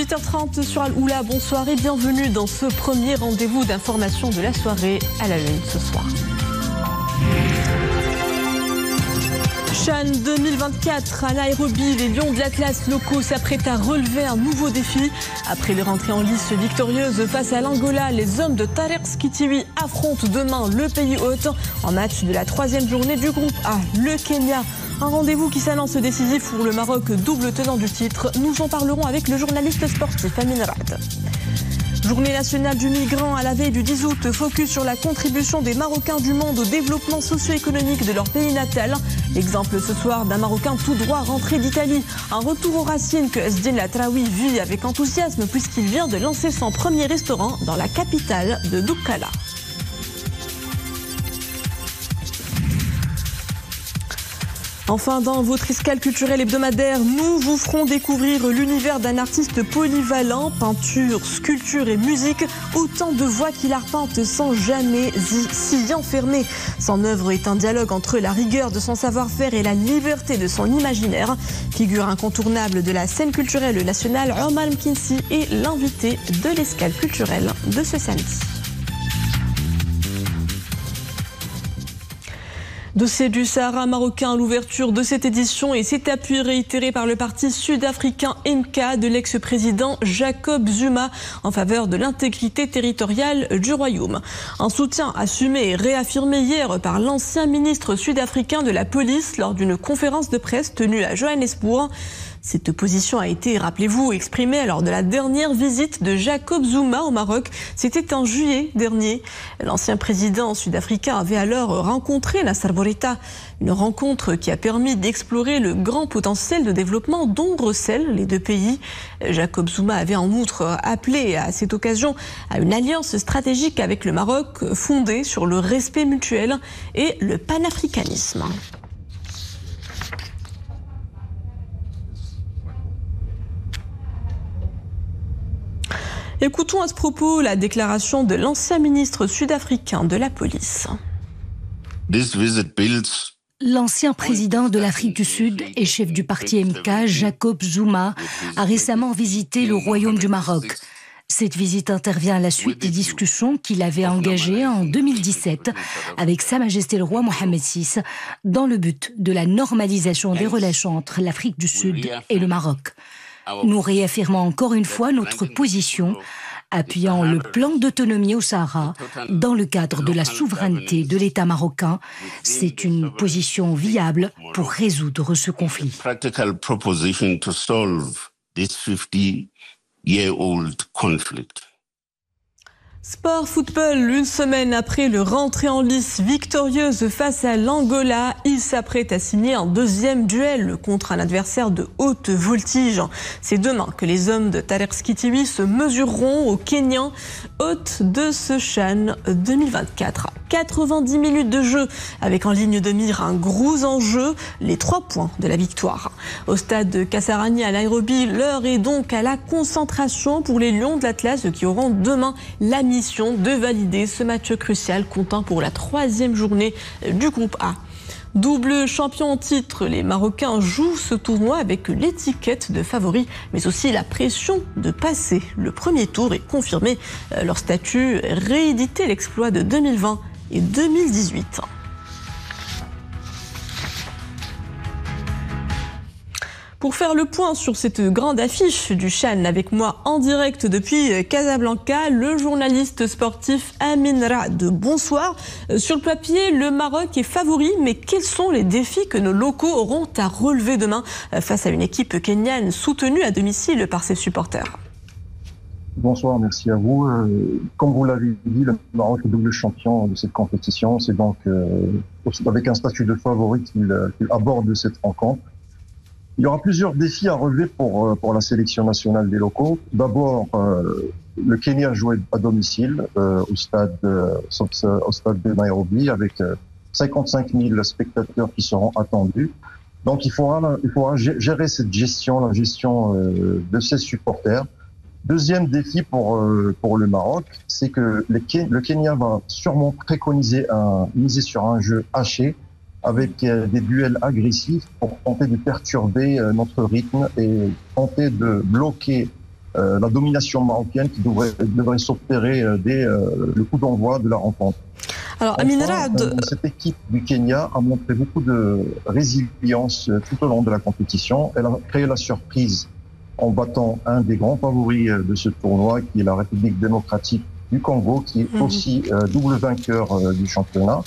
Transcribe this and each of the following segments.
18h30 sur Al-Oula, bonsoir et bienvenue dans ce premier rendez-vous d'information de la soirée à la une ce soir. CHAN 2024 à Nairobi, les Lions de l'Atlas locaux s'apprêtent à relever un nouveau défi. Après leur entrée en lice victorieuse face à l'Angola, les hommes de Tareq Skitiwi affrontent demain le pays hôte en match de la 3e journée du groupe A, le Kenya. Un rendez-vous qui s'annonce décisif pour le Maroc, double tenant du titre. Nous en parlerons avec le journaliste sportif Amin Rad. Journée nationale du migrant à la veille du 10 août, focus sur la contribution des Marocains du monde au développement socio-économique de leur pays natal. Exemple ce soir d'un Marocain tout droit rentré d'Italie. Un retour aux racines que Esdine Latraoui vit avec enthousiasme puisqu'il vient de lancer son premier restaurant dans la capitale de Doukkala. Enfin, dans votre escale culturelle hebdomadaire, nous vous ferons découvrir l'univers d'un artiste polyvalent, peinture, sculpture et musique, autant de voix qu'il arpente sans jamais s'y enfermer. Son œuvre est un dialogue entre la rigueur de son savoir-faire et la liberté de son imaginaire. Figure incontournable de la scène culturelle nationale, Omar Mkinsi est l'invité de l'escale culturelle de ce samedi. Dossier du Sahara marocain à l'ouverture de cette édition et cet appui réitéré par le parti sud-africain MK de l'ex-président Jacob Zuma en faveur de l'intégrité territoriale du royaume. Un soutien assumé et réaffirmé hier par l'ancien ministre sud-africain de la police lors d'une conférence de presse tenue à Johannesburg. Cette position a été, rappelez-vous, exprimée lors de la dernière visite de Jacob Zuma au Maroc. C'était en juillet dernier. L'ancien président sud-africain avait alors rencontré Nasser Bourita. Une rencontre qui a permis d'explorer le grand potentiel de développement dont recèlent les deux pays. Jacob Zuma avait en outre appelé à cette occasion à une alliance stratégique avec le Maroc fondée sur le respect mutuel et le panafricanisme. Écoutons à ce propos la déclaration de l'ancien ministre sud-africain de la police. L'ancien président de l'Afrique du Sud et chef du parti MK, Jacob Zuma, a récemment visité le Royaume du Maroc. Cette visite intervient à la suite des discussions qu'il avait engagées en 2017 avec Sa Majesté le roi Mohammed VI dans le but de la normalisation des relations entre l'Afrique du Sud et le Maroc. Nous réaffirmons encore une fois notre position, appuyant le plan d'autonomie au Sahara dans le cadre de la souveraineté de l'État marocain. C'est une position viable pour résoudre ce conflit. Sport football, une semaine après le rentrée en lice victorieuse face à l'Angola, il s'apprête à signer un deuxième duel contre un adversaire de haute voltige. C'est demain que les hommes de Tareq Skitiwi se mesureront aux Kenyans, hôtes de ce CHAN 2024. 90 minutes de jeu avec en ligne de mire un gros enjeu, les 3 points de la victoire. Au stade de Kasarani à Nairobi, l'heure est donc à la concentration pour les Lions de l'Atlas qui auront demain la mission de valider ce match crucial comptant pour la 3e journée du groupe A. Double champion en titre, les Marocains jouent ce tournoi avec l'étiquette de favori, mais aussi la pression de passer le premier tour et confirmer leur statut, rééditer l'exploit de 2020 et 2018. Pour faire le point sur cette grande affiche du CHAN, avec moi en direct depuis Casablanca, le journaliste sportif Amin Rad. Bonsoir. Sur le papier, le Maroc est favori, mais quels sont les défis que nos locaux auront à relever demain face à une équipe kenyane soutenue à domicile par ses supporters? Bonsoir, merci à vous. Comme vous l'avez dit, le Maroc est double champion de cette compétition. C'est donc avec un statut de favori qu'il aborde cette rencontre. Il y aura plusieurs défis à relever pour la sélection nationale des locaux. D'abord, le Kenya jouait à domicile au stade de Nairobi avec 55 000 spectateurs qui seront attendus. Donc il faudra gérer cette gestion, la gestion de ses supporters. Deuxième défi pour le Maroc, c'est que le Kenya va sûrement préconiser miser sur un jeu haché, avec des duels agressifs pour tenter de perturber notre rythme et tenter de bloquer la domination marocaine qui devrait s'opérer dès le coup d'envoi de la rencontre. Alors, Amin Rad, cette équipe du Kenya a montré beaucoup de résilience tout au long de la compétition. Elle a créé la surprise en battant un des grands favoris de ce tournoi, qui est la République démocratique du Congo, qui est aussi double vainqueur du championnat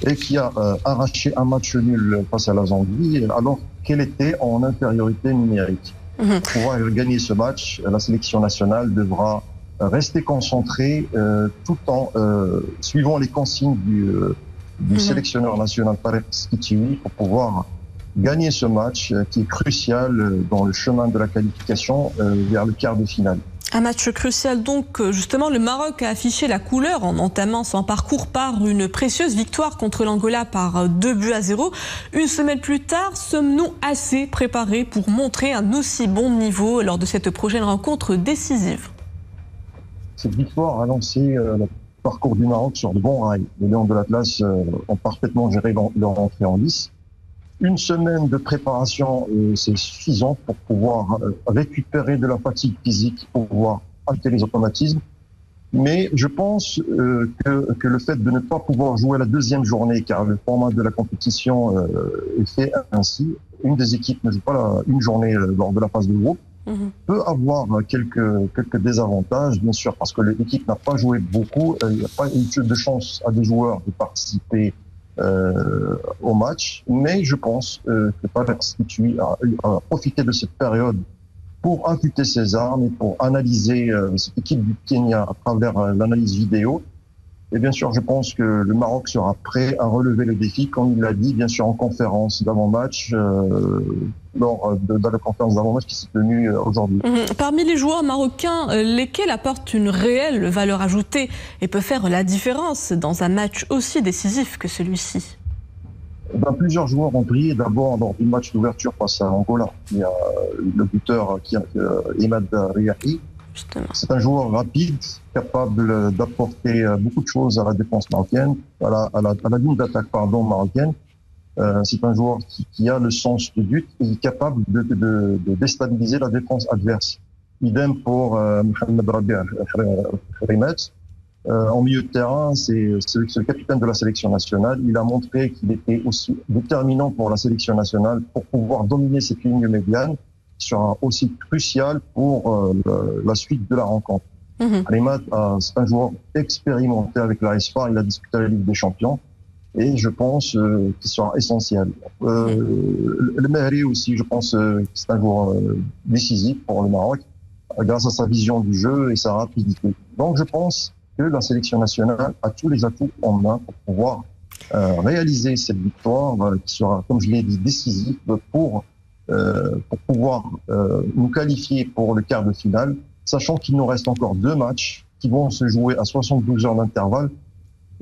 et qui a arraché un match nul face à la Zambie alors qu'elle était en infériorité numérique. Pour pouvoir gagner ce match, la sélection nationale devra rester concentrée tout en suivant les consignes du sélectionneur national Tarek Skitchiwi pour pouvoir gagner ce match qui est crucial dans le chemin de la qualification vers le quart de finale. Un match crucial donc. Justement, le Maroc a affiché la couleur en entamant son parcours par une précieuse victoire contre l'Angola par 2-0. Une semaine plus tard, sommes-nous assez préparés pour montrer un aussi bon niveau lors de cette prochaine rencontre décisive? Cette victoire a lancé le parcours du Maroc sur de bons rails. Les Lions de l'Atlas ont parfaitement géré leur entrée en lice. Une semaine de préparation, c'est suffisant pour pouvoir récupérer de la fatigue physique, pour pouvoir ajouter les automatismes. Mais je pense que le fait de ne pas pouvoir jouer la deuxième journée, car le format de la compétition est fait ainsi, une des équipes ne joue pas une journée lors de la phase de groupe, peut avoir quelques désavantages, bien sûr, parce que l'équipe n'a pas joué beaucoup, il n'y a pas eu de chance à des joueurs de participer au match, mais je pense que Tarek Skitchiwi a profité de cette période pour imputer ses armes et pour analyser cette équipe du Kenya à travers l'analyse vidéo. Et bien sûr, je pense que le Maroc sera prêt à relever le défi, comme il l'a dit, bien sûr, en conférence d'avant-match, lors de la conférence d'avant-match qui s'est tenue aujourd'hui. Parmi les joueurs marocains, lesquels apportent une réelle valeur ajoutée et peuvent faire la différence dans un match aussi décisif que celui-ci? Plusieurs joueurs ont brillé d'abord lors du match d'ouverture face à Angola. Il y a le buteur Emad Riahi. C'est un joueur rapide, capable d'apporter beaucoup de choses à la défense marocaine, à la ligne d'attaque marocaine. C'est un joueur qui a le sens du but et est capable de déstabiliser la défense adverse. Idem pour Mohamed Rabi Kharimet. En milieu de terrain, c'est le capitaine de la sélection nationale. Il a montré qu'il était aussi déterminant pour la sélection nationale pour pouvoir dominer cette ligne médiane, qui sera aussi crucial pour la suite de la rencontre. Kharimet, c'est un joueur expérimenté avec la SFA. Il a disputé la Ligue des Champions et je pense qu'il sera essentiel. Le Mehri aussi, je pense que c'est un joueur décisif pour le Maroc grâce à sa vision du jeu et sa rapidité. Donc je pense que la sélection nationale a tous les atouts en main pour pouvoir réaliser cette victoire qui sera, comme je l'ai dit, décisive pour pouvoir nous qualifier pour le quart de finale, sachant qu'il nous reste encore 2 matchs qui vont se jouer à 72 heures d'intervalle.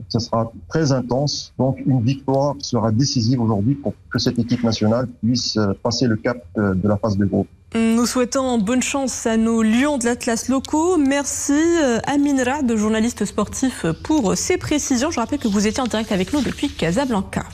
Ça sera très intense, donc une victoire sera décisive aujourd'hui pour que cette équipe nationale puisse passer le cap de la phase de groupe. Nous souhaitons bonne chance à nos Lions de l'Atlas locaux. Merci Amin Rad, journaliste sportif, pour ces précisions. Je rappelle que vous étiez en direct avec nous depuis Casablanca.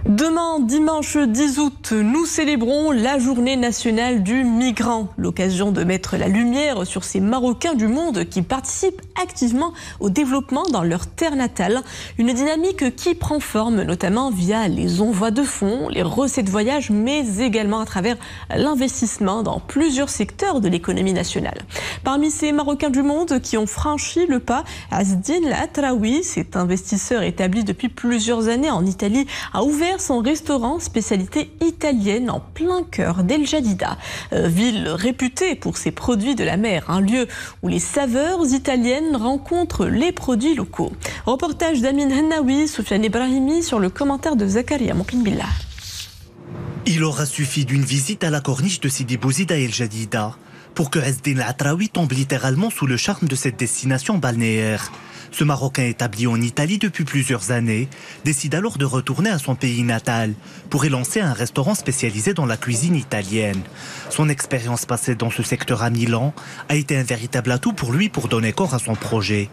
Demain, dimanche 10 août, nous célébrons la journée nationale du migrant. L'occasion de mettre la lumière sur ces Marocains du monde qui participent activement au développement dans leur terre natale. Une dynamique qui prend forme notamment via les envois de fonds, les recettes de voyage, mais également à travers l'investissement dans plusieurs secteurs de l'économie nationale. Parmi ces Marocains du monde qui ont franchi le pas, Azdine Atraoui, cet investisseur établi depuis plusieurs années en Italie, a ouvert son restaurant spécialité italienne en plein cœur d'El Jadida, ville réputée pour ses produits de la mer, un lieu où les saveurs italiennes rencontrent les produits locaux. Reportage d'Amin Hennaoui, Soufiane Ibrahimi sur le commentaire de Zakaria Moukimbillah. Il aura suffi d'une visite à la corniche de Sidi Bouzid à El Jadida pour que Azdine Atraoui tombe littéralement sous le charme de cette destination balnéaire. Ce Marocain établi en Italie depuis plusieurs années décide alors de retourner à son pays natal pour y lancer un restaurant spécialisé dans la cuisine italienne. Son expérience passée dans ce secteur à Milan a été un véritable atout pour lui pour donner corps à son projet.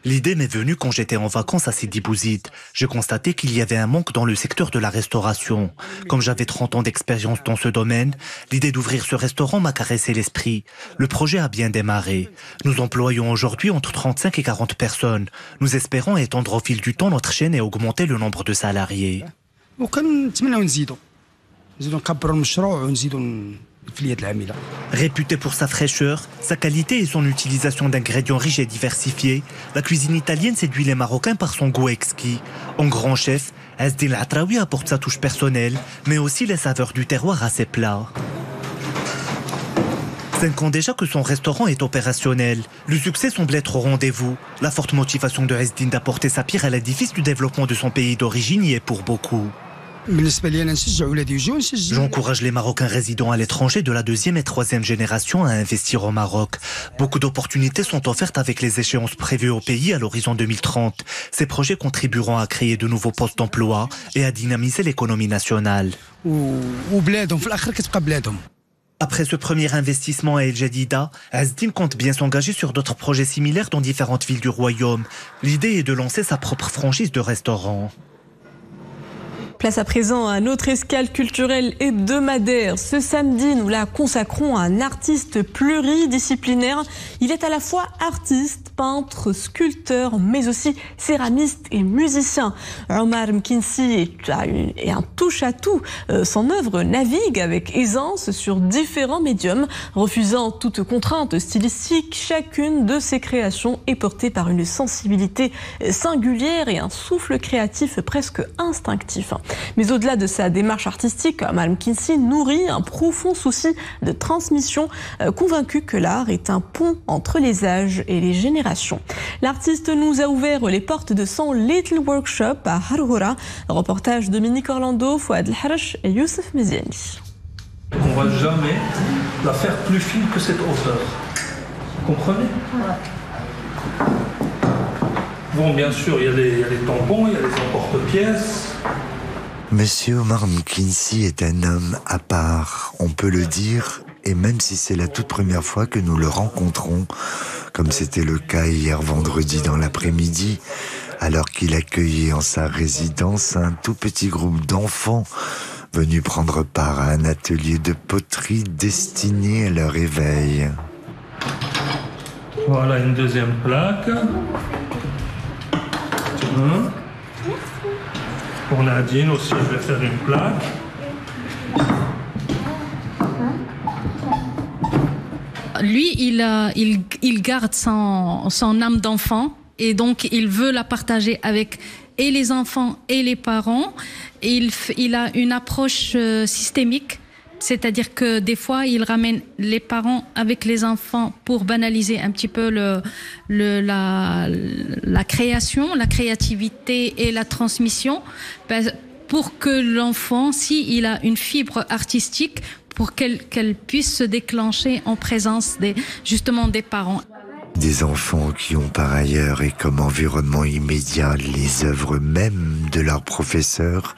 L'idée m'est venue quand j'étais en vacances à Sidi Bouzid. J'ai constaté qu'il y avait un manque dans le secteur de la restauration. Comme j'avais 30 ans d'expérience dans ce domaine, l'idée d'ouvrir ce restaurant m'a caressé l'esprit. Le projet a bien démarré. Nous employons aujourd'hui entre 35 et 40 personnes. Nous espérons étendre au fil du temps notre chaîne et augmenter le nombre de salariés. Réputée pour sa fraîcheur, sa qualité et son utilisation d'ingrédients riches et diversifiés, la cuisine italienne séduit les Marocains par son goût exquis. En grand chef, Ezdine El Atraoui apporte sa touche personnelle, mais aussi les saveurs du terroir à ses plats. 5 ans déjà que son restaurant est opérationnel. Le succès semble être au rendez-vous. La forte motivation de Ezdine d'apporter sa pierre à l'édifice du développement de son pays d'origine y est pour beaucoup. J'encourage les Marocains résidant à l'étranger de la 2e et 3e génération à investir au Maroc. Beaucoup d'opportunités sont offertes avec les échéances prévues au pays à l'horizon 2030. Ces projets contribueront à créer de nouveaux postes d'emploi et à dynamiser l'économie nationale. Après ce premier investissement à El Jadida, Ezdine compte bien s'engager sur d'autres projets similaires dans différentes villes du royaume. L'idée est de lancer sa propre franchise de restaurant. Place à présent à notre escale culturelle hebdomadaire. Ce samedi, nous la consacrons à un artiste pluridisciplinaire. Il est à la fois artiste, peintre, sculpteur, mais aussi céramiste et musicien. Omar Mkinsi est un touche-à-tout. Son œuvre navigue avec aisance sur différents médiums. Refusant toute contrainte stylistique, chacune de ses créations est portée par une sensibilité singulière et un souffle créatif presque instinctif. Mais au-delà de sa démarche artistique, Omar Mkinsi nourrit un profond souci de transmission, convaincu que l'art est un pont entre les âges et les générations. L'artiste nous a ouvert les portes de son Little Workshop à Harhoura. Reportage Dominique Orlando, Fouad El Harash et Youssef Meziani. On ne va jamais la faire plus fine que cette hauteur. Vous comprenez ? Bon, bien sûr, il y a les tampons, il y a les emporte-pièces. Monsieur Omar Mkinsi est un homme à part, on peut le dire, et même si c'est la toute première fois que nous le rencontrons, comme c'était le cas hier vendredi dans l'après-midi, alors qu'il accueillait en sa résidence un tout petit groupe d'enfants venus prendre part à un atelier de poterie destiné à leur éveil. Voilà une deuxième plaque. Pour Nadine aussi, je vais faire une plaque. Lui, il garde son âme d'enfant et donc il veut la partager avec et les enfants et les parents. Il a une approche systémique, c'est-à-dire que des fois, il ramène les parents avec les enfants pour banaliser un petit peu la création, la créativité et la transmission, pour que l'enfant, s'il a une fibre artistique, pour qu'elle puisse se déclencher en présence justement des parents. Des enfants qui ont par ailleurs et comme environnement immédiat les œuvres mêmes de leurs professeurs,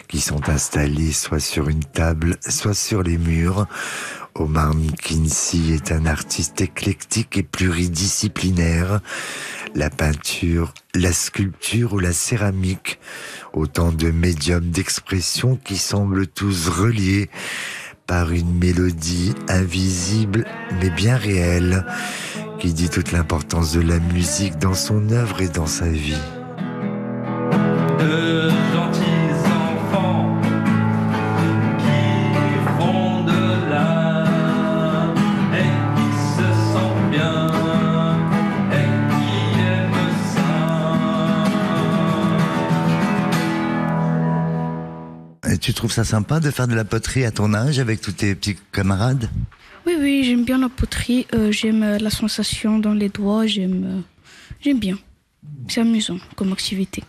qui sont installés soit sur une table, soit sur les murs. Omar Mkinsi est un artiste éclectique et pluridisciplinaire. La peinture, la sculpture ou la céramique, autant de médiums d'expression qui semblent tous reliés par une mélodie invisible mais bien réelle, qui dit toute l'importance de la musique dans son œuvre et dans sa vie. Tu trouves ça sympa de faire de la poterie à ton âge avec tous tes petits camarades ? Oui, j'aime bien la poterie. J'aime la sensation dans les doigts. J'aime bien. C'est amusant comme activité.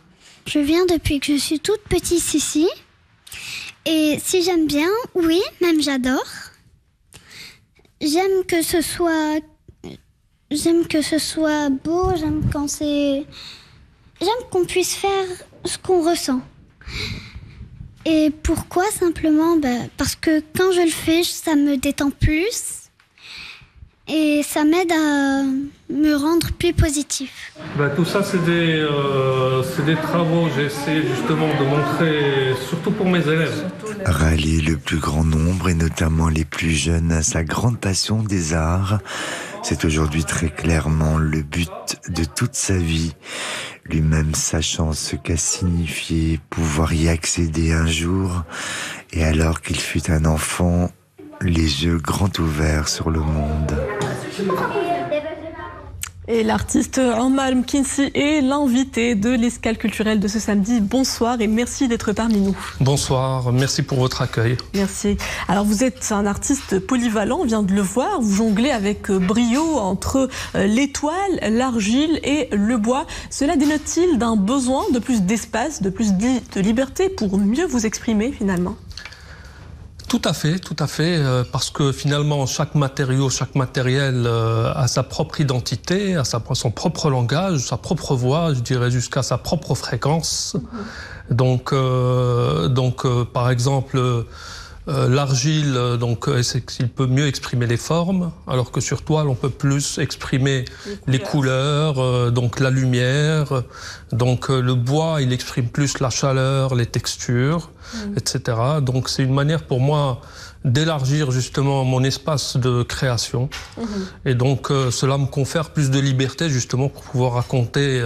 Je viens depuis que je suis toute petite ici. Et si j'aime bien, oui, même j'adore. J'aime que ce soit beau. J'aime qu'on puisse faire ce qu'on ressent. Et pourquoi simplement ? Parce que quand je le fais, ça me détend plus. et ça m'aide à me rendre plus positif. Tout ça, c'est des travaux. J'essaie justement de montrer, surtout pour mes élèves. Rallier le plus grand nombre et notamment les plus jeunes à sa grande passion des arts, c'est aujourd'hui très clairement le but de toute sa vie. Lui-même sachant ce qu'a signifié pouvoir y accéder un jour, et alors qu'il fut un enfant, les yeux grands ouverts sur le monde. Et l'artiste Omar Mkinsi est l'invité de l'escale culturelle de ce samedi. Bonsoir et merci d'être parmi nous. Bonsoir, merci pour votre accueil. Merci. Alors vous êtes un artiste polyvalent, on vient de le voir. Vous jonglez avec brio entre l'étoile, l'argile et le bois. Cela dénote-t-il d'un besoin de plus d'espace, de plus de liberté pour mieux vous exprimer finalement ? Tout à fait, parce que finalement chaque matériau, chaque matériel a sa propre identité, a son propre langage, sa propre voix, je dirais jusqu'à sa propre fréquence. Donc par exemple, l'argile, il peut mieux exprimer les formes, alors que sur toile on peut plus exprimer les couleurs, donc la lumière. Donc le bois, il exprime plus la chaleur, les textures, etc. Donc c'est une manière pour moi d'élargir justement mon espace de création. Et donc cela me confère plus de liberté justement pour pouvoir raconter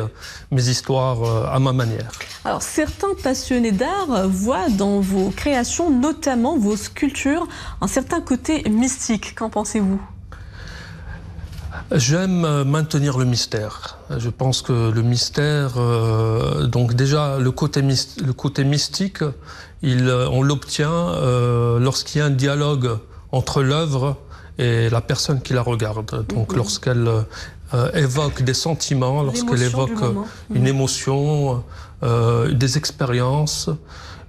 mes histoires à ma manière. Alors certains passionnés d'art voient dans vos créations, notamment vos sculptures, un certain côté mystique. Qu'en pensez-vous ? J'aime maintenir le mystère. Je pense que le mystère, donc déjà le côté mystique, on l'obtient lorsqu'il y a un dialogue entre l'œuvre et la personne qui la regarde. Donc lorsqu'elle évoque des sentiments, lorsqu'elle évoque une émotion, des expériences.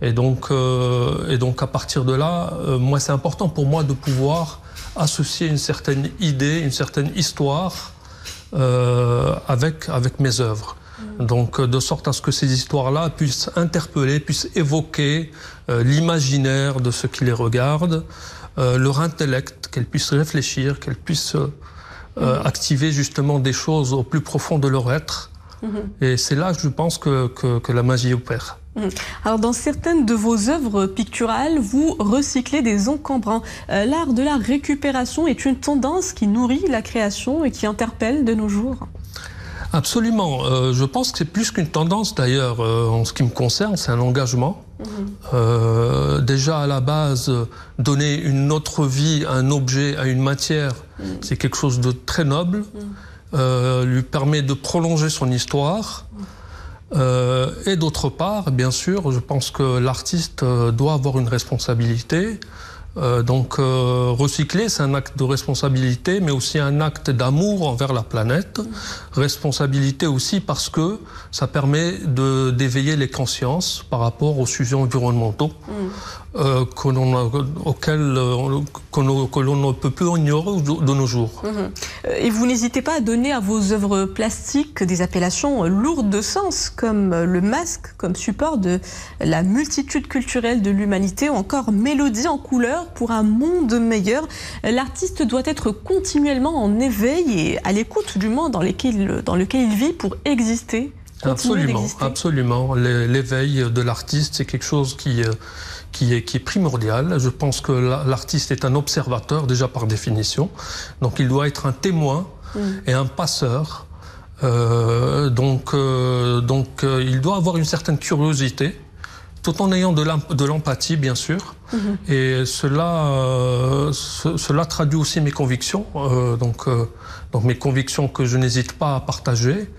Et donc à partir de là, moi c'est important pour moi de pouvoir associer une certaine idée, une certaine histoire avec mes œuvres. Donc de sorte à ce que ces histoires-là puissent interpeller, puissent évoquer l'imaginaire de ceux qui les regardent, leur intellect, qu'elles puissent réfléchir, qu'elles puissent activer justement des choses au plus profond de leur être. Et c'est là, je pense, que la magie opère. Alors, dans certaines de vos œuvres picturales, vous recyclez des encombrants. L'art de la récupération est une tendance qui nourrit la création et qui interpelle de nos jours. Absolument. Je pense que c'est plus qu'une tendance, d'ailleurs, en ce qui me concerne, c'est un engagement. Déjà, à la base, donner une autre vie à un objet, à une matière, c'est quelque chose de très noble. Lui permet de prolonger son histoire. Et d'autre part, bien sûr, je pense que l'artiste doit avoir une responsabilité. Recycler, c'est un acte de responsabilité, mais aussi un acte d'amour envers la planète. Responsabilité aussi parce que ça permet d'éveiller les consciences par rapport aux sujets environnementaux que l'on ne peut plus ignorer de nos jours. Et vous n'hésitez pas à donner à vos œuvres plastiques des appellations lourdes de sens, comme le masque, comme support de la multitude culturelle de l'humanité, ou encore mélodie en couleur pour un monde meilleur. L'artiste doit être continuellement en éveil et à l'écoute du monde dans lequel il vit pour exister. Absolument. L'éveil de l'artiste, c'est quelque chose qui est primordial. Je pense que l'artiste est un observateur, déjà par définition. Donc il doit être un témoin et un passeur. Il doit avoir une certaine curiosité, tout en ayant de l'empathie, bien sûr. Et cela traduit aussi mes convictions. Donc mes convictions que je n'hésite pas à partager,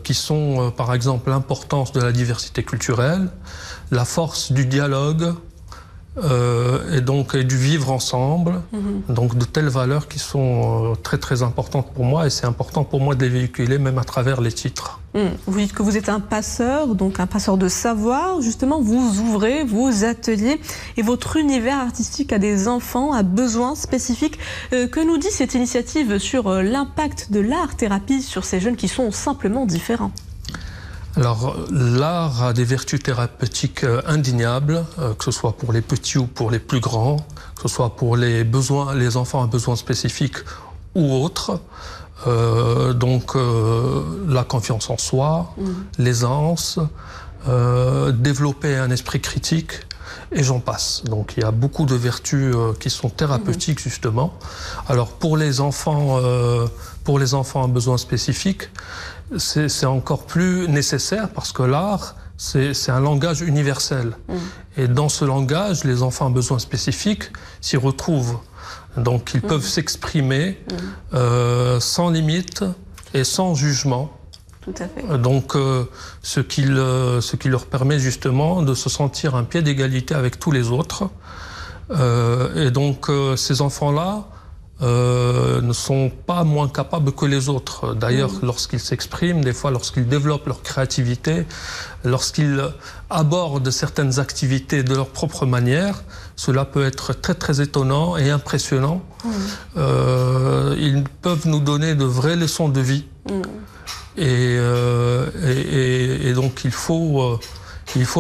qui sont par exemple l'importance de la diversité culturelle, la force du dialogue et du vivre ensemble. Donc de telles valeurs qui sont très très importantes pour moi, et c'est important pour moi de les véhiculer même à travers les titres. Vous dites que vous êtes un passeur, donc un passeur de savoir. Justement, vous ouvrez vos ateliers et votre univers artistique à des enfants à besoins spécifiques. Que nous dit cette initiative sur l'impact de l'art-thérapie sur ces jeunes qui sont simplement différents ? Alors, l'art a des vertus thérapeutiques indéniables, que ce soit pour les petits ou pour les plus grands, que ce soit pour les enfants à besoins spécifiques ou autres. La confiance en soi, l'aisance, développer un esprit critique, et j'en passe. Donc il y a beaucoup de vertus qui sont thérapeutiques justement. Alors pour les enfants à besoins spécifiques, c'est encore plus nécessaire parce que l'art, c'est un langage universel. Et dans ce langage, les enfants à besoins spécifiques s'y retrouvent. Donc ils peuvent s'exprimer sans limite et sans jugement. Tout à fait. Donc ce qui leur permet justement de se sentir un pied d'égalité avec tous les autres. Et donc ces enfants-là ne sont pas moins capables que les autres. D'ailleurs, lorsqu'ils s'expriment, des fois lorsqu'ils développent leur créativité, lorsqu'ils abordent certaines activités de leur propre manière, cela peut être très très étonnant et impressionnant. Ils peuvent nous donner de vraies leçons de vie. Et donc il faut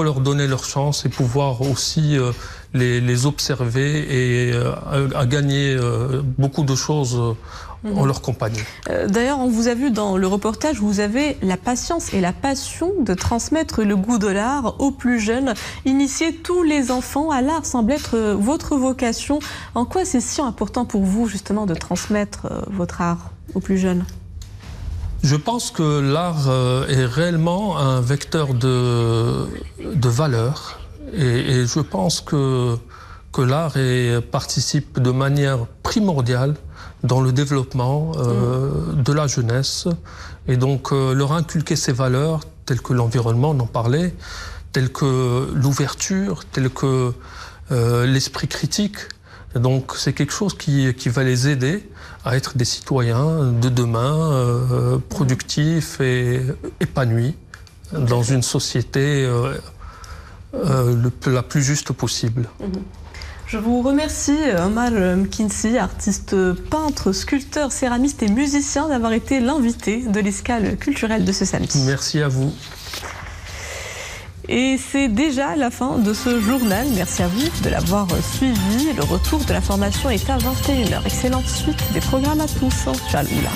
leur donner leur chance et pouvoir aussi les observer et à gagner beaucoup de choses en leur compagnie. D'ailleurs, on vous a vu dans le reportage, vous avez la patience et la passion de transmettre le goût de l'art aux plus jeunes. Initier tous les enfants à l'art semble être votre vocation. En quoi c'est si important pour vous justement de transmettre votre art aux plus jeunes ? Je pense que l'art est réellement un vecteur de valeur et je pense que l'art participe de manière primordiale dans le développement de la jeunesse et donc leur inculquer ces valeurs telles que l'environnement, on en parlait, telles que l'ouverture, telles que l'esprit critique. Donc c'est quelque chose qui va les aider à être des citoyens de demain, productifs et épanouis dans une société la plus juste possible. Je vous remercie, Omar Mkinsi, artiste peintre, sculpteur, céramiste et musicien, d'avoir été l'invité de l'escale culturelle de ce samedi. Merci à vous. Et c'est déjà la fin de ce journal. Merci à vous de l'avoir suivi. Le retour de l'information est à 21h. Excellente suite des programmes à tous. Tchaloula.